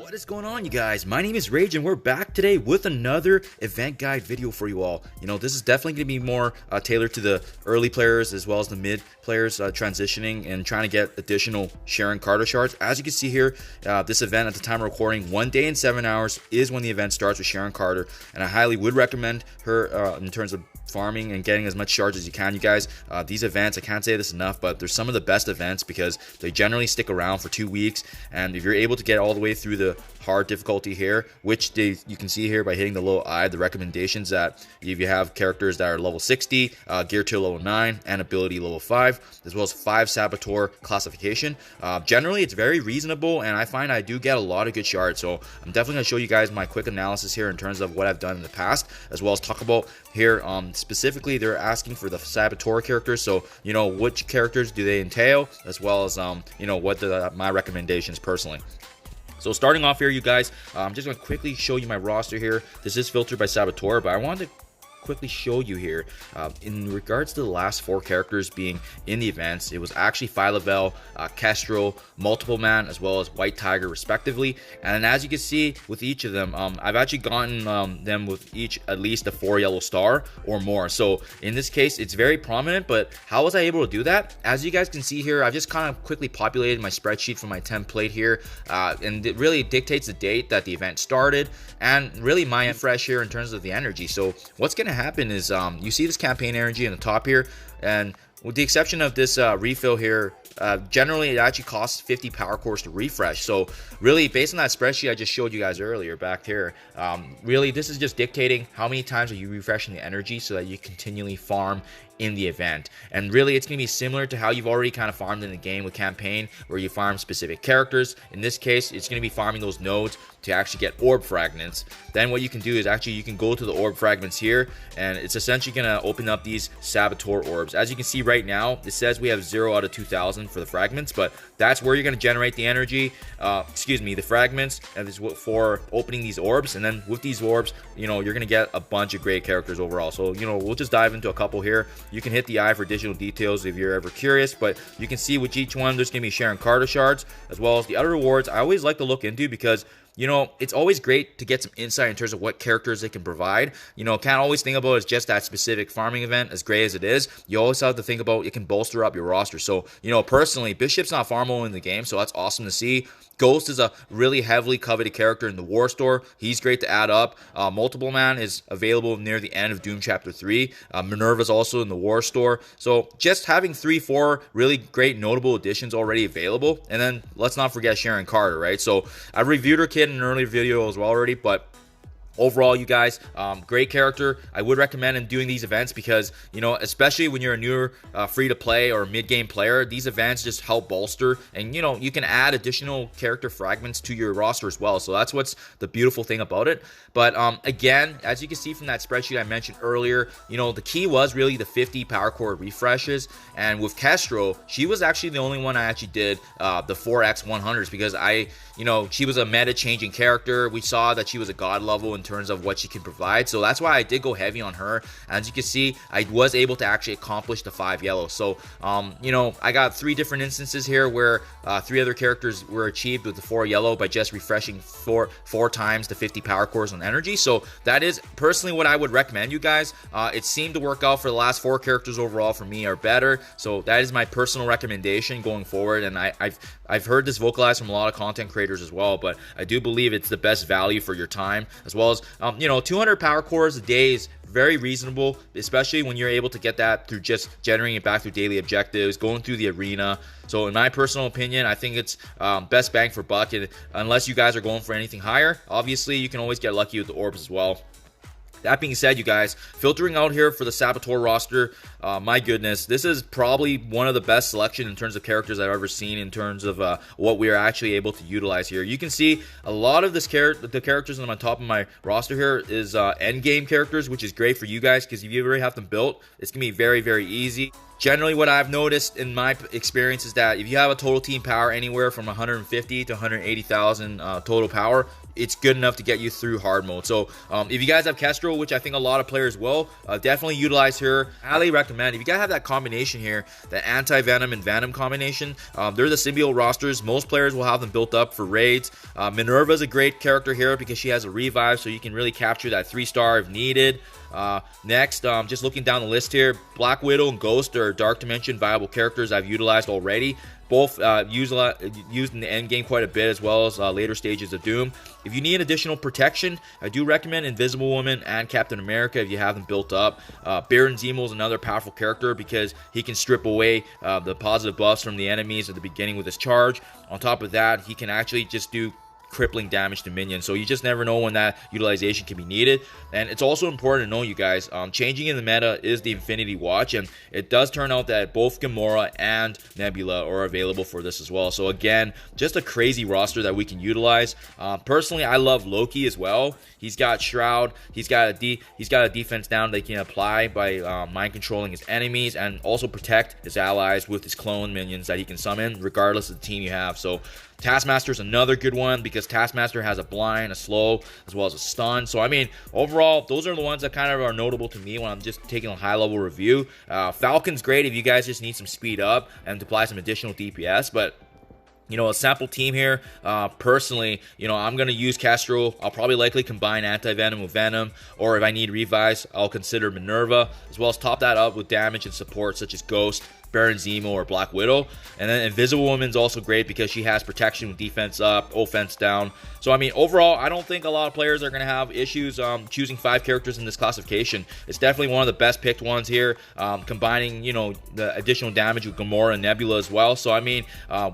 What is going on, you guys? My name is Rage and we're back today with another event guide video for you all. This is definitely going to be more tailored to the early players as well as the mid players transitioning and trying to get additional Sharon Carter shards. As you can see here, this event at the time of recording, 1 day and 7 hours is when the event starts with Sharon Carter, and I highly would recommend her in terms of farming and getting as much shards as you can, you guys. These events, I can't say this enough, but they're some of the best events because they generally stick around for 2 weeks, and if you're able to get all the way through the hard difficulty here, which you can see here by hitting the little I, the recommendations that if you have characters that are level 60, gear tier level 9, and ability level 5, as well as 5 saboteur classification. Generally, it's very reasonable, and I find I do get a lot of good shards, so I'm definitely going to show you guys my quick analysis here in terms of what I've done in the past, as well as talk about here specifically they're asking for the saboteur characters, so which characters do they entail, as well as what my recommendations personally. So starting off here, you guys, I'm just going to quickly show you my roster here. This is filtered by saboteur, but I wanted to quickly show you here in regards to the last 4 characters being in the events. It was actually Phyla-Vell, Kestrel, Multiple Man, as well as White Tiger respectively, and as you can see with each of them, I've actually gotten them with each at least a 4 yellow star or more. So in this case it's very prominent, but how was I able to do that? As you guys can see here, I've just kind of quickly populated my spreadsheet from my template here, and it really dictates the date that the event started and really my fresh here in terms of the energy. So what's going to happen is you see this campaign energy in the top here, and with the exception of this refill here, generally it actually costs 50 power cores to refresh. So really, based on that spreadsheet I just showed you guys earlier back here, really this is just dictating how many times are you refreshing the energy so that you continually farm in the event. And really it's going to be similar to how you've already kind of farmed in the game with campaign, where you farm specific characters. In this case, it's going to be farming those nodes to actually get orb fragments. Then what you can do is actually you can go to the orb fragments here, and it's essentially going to open up these saboteur orbs. As you can see right now, it says we have 0 out of 2000 for the fragments, but that's where you're going to generate the energy, the fragments, and this is for opening these orbs. And then with these orbs, you're going to get a bunch of great characters overall. So we'll just dive into a couple here. You can hit the eye for additional details if you're ever curious, but you can see with each one there's going to be Sharon Carter shards, as well as the other rewards I always like to look into, because it's always great to get some insight in terms of what characters they can provide. Can't always think about it as just that specific farming event, as great as it is. You always have to think about it can bolster up your roster. So, personally, Bishop's not farmable in the game, so that's awesome to see. Ghost is a really heavily coveted character in the War Store. He's great to add up. Multiple Man is available near the end of Doom Chapter 3. Minerva's also in the War Store. So just having 3-4 really great notable additions already available. And then let's not forget Sharon Carter, right? So I reviewed her kit in an earlier video as well already, but overall, you guys, great character. I would recommend in doing these events because, especially when you're a newer free-to-play or mid-game player, these events just help bolster, and, you can add additional character fragments to your roster as well. So that's what's the beautiful thing about it. But, again, as you can see from that spreadsheet I mentioned earlier, the key was really the 50 power core refreshes. And with Kestrel, she was actually the only one I actually did the 4x 100s because she was a meta-changing character. We saw that she was a god level in terms of what she can provide, so that's why I did go heavy on her. As you can see, I was able to actually accomplish the 5 yellow. So I got 3 different instances here where 3 other characters were achieved with the 4 yellow by just refreshing 4 times the 50 power cores on energy. So that is personally what I would recommend, you guys. It seemed to work out for the last 4 characters overall for me are better, so that is my personal recommendation going forward. And I've heard this vocalized from a lot of content creators as well, but I do believe it's the best value for your time, as well as 200 power cores a day is very reasonable, especially when you're able to get that through just generating it back through daily objectives, going through the arena. So in my personal opinion, I think it's best bang for buck, and unless you guys are going for anything higher, obviously you can always get lucky with the orbs as well. That being said, you guys, filtering out here for the saboteur roster, my goodness, this is probably one of the best selection in terms of characters I've ever seen in terms of what we are actually able to utilize here. You can see a lot of the characters on the top of my roster here is end game characters, which is great for you guys because if you already have them built, it's going to be very, very easy. Generally, what I've noticed in my experience is that if you have a total team power anywhere from 150 to 180,000 total power, it's good enough to get you through hard mode. So if you guys have Kestrel, which I think a lot of players will, definitely utilize her. Highly recommend. If you guys have that combination here, the anti-venom and venom combination, they're the symbiote rosters. Most players will have them built up for raids. Minerva is a great character here because she has a revive, so you can really capture that 3-star if needed. Next, just looking down the list here, Black Widow and Ghost are Dark Dimension viable characters I've utilized already. Both used in the end game quite a bit, as well as later stages of Doom. If you need additional protection, I do recommend Invisible Woman and Captain America if you have them built up. Baron Zemo is another powerful character because he can strip away the positive buffs from the enemies at the beginning with his charge. On top of that, he can actually just do crippling damage to minions, so you just never know when that utilization can be needed. And it's also important to know, you guys, changing in the meta is the Infinity Watch, and it does turn out that both Gamora and Nebula are available for this as well. So again, just a crazy roster that we can utilize. Personally, I love Loki as well. He's got Shroud, he's got a defense down that he can apply by mind controlling his enemies, and also protect his allies with his clone minions that he can summon regardless of the team you have. So Taskmaster is another good one because Taskmaster has a blind, a slow, as well as a stun. So I mean, overall, those are the ones that kind of are notable to me when I'm just taking a high-level review. Falcon's great if you guys just need some speed up and to apply some additional DPS, but you know, a sample team here, personally, you know, I'm going to use Kestrel. I'll probably likely combine Anti-Venom with Venom, or if I need revives, I'll consider Minerva, as well as top that up with damage and support such as Ghost, Baron Zemo, or Black Widow. And then Invisible Woman's also great because she has protection with defense up, offense down. So I mean, overall, I don't think a lot of players are going to have issues choosing 5 characters in this classification. It's definitely one of the best picked ones here, combining, you know, the additional damage with Gamora and Nebula as well. So I mean,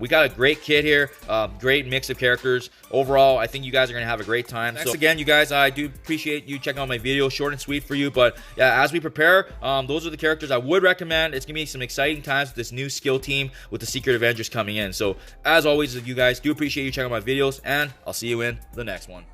we got a great kit here, great mix of characters. Overall, I think you guys are going to have a great time. Thanks again, you guys. I do appreciate you checking out my video, short and sweet for you. But yeah, as we prepare, those are the characters I would recommend. It's going to be some exciting times with this new skill team with the Secret Avengers coming in. So as always, you guys, do appreciate you checking out my videos, and I'll see you in the next one.